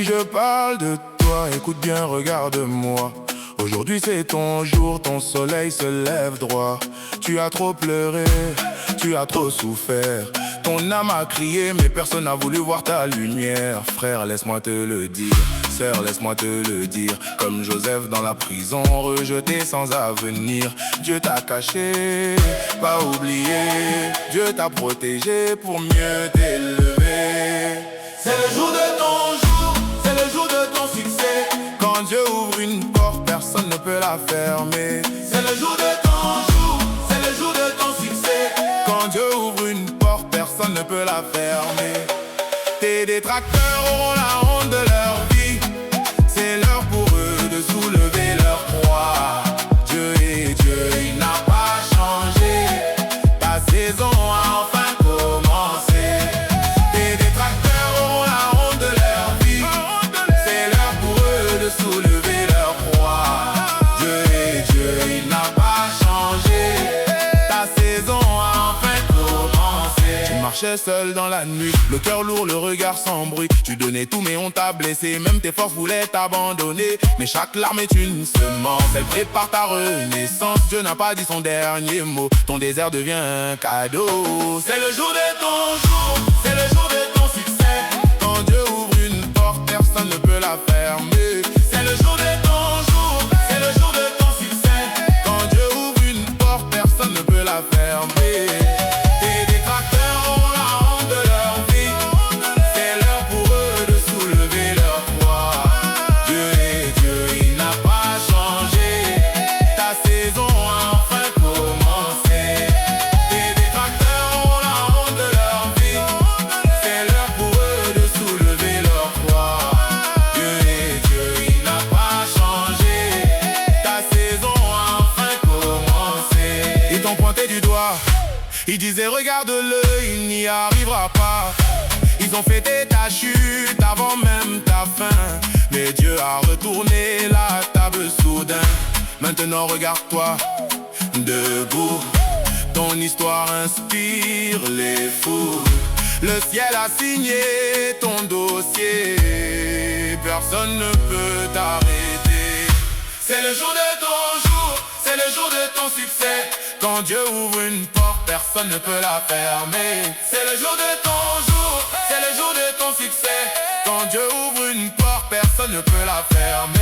je parle de toi, écoute bien, regarde-moi. Aujourd'hui c'est ton jour, ton soleil se lève droit. Tu as trop pleuré, tu as trop souffert. Ton âme a crié, mais personne n'a voulu voir ta lumière. Frère, laisse-moi te le dire, sœur, laisse-moi te le dire. Comme Joseph dans la prison, rejeté sans avenir. Dieu t'a caché, pas oublié. Dieu t'a protégé pour mieux t'élever. C'est le jour de ton jour, c'est le jour de ton succès. Quand Dieu ouvre une porte, personne ne peut la fermer. C'est le jour de ton jour, c'est le jour de ton succès. Quand Dieu ouvre une porte, personne ne peut la fermer. Tes détracteurs auront la honte de leur vie. C'est l'heure pour eux de soulever leur croix. Dieu est Dieu, il n'a pas changé. Ta saison a enfin commencé. Tes détracteurs auront la honte de leur vie. C'est l'heure pour eux de soulever leur croix. Dieu est Dieu, il n'a pas changé. Ta saison a enfin commencé. Tu marchais seul dans la nuit, le cœur lourd, le regard sans bruit. Tu donnais tout mais on t'a blessé, même tes forces voulaient t'abandonner. Mais chaque larme est une semence, elle prépare ta renaissance. Dieu n'a pas dit son dernier mot, ton désert devient un cadeau. C'est le jour de ton jour, c'est le jour de ton succès. Quand Dieu ouvre une porte, personne ne peut la fermer. C'est le jour de ton jour, c'est le jour de ton succès. Quand Dieu ouvre une porte, personne ne peut la fermer. Tes détracteurs auront la honte de leur vie. C'est l'heure pour eux de soulever leur croix. Dieu est Dieu, il n'a pas changé. Ta saison a enfin commencé. Tes détracteurs auront la honte de leur vie. C'est l'heure pour eux de soulever leur croix. Dieu est Dieu, il n'a pas changé. Ta saison a enfin commencé. Ils t'ont pointé du doigt, ils disaient regarde-le, il n'y arrivera pas. Ils ont fêté ta chute avant même ta fin. Mais Dieu a retourné la table soudain. Maintenant regarde-toi debout. Ton histoire inspire les fous. Le ciel a signé ton dossier. Personne ne peut t'arrêter. C'est le jour de ton jour, c'est le jour de ton succès. Quand Dieu ouvre une porte, personne ne peut la fermer. C'est le jour de ton jour, c'est le jour de ton succès. Quand Dieu ouvre une porte, personne ne peut la fermer.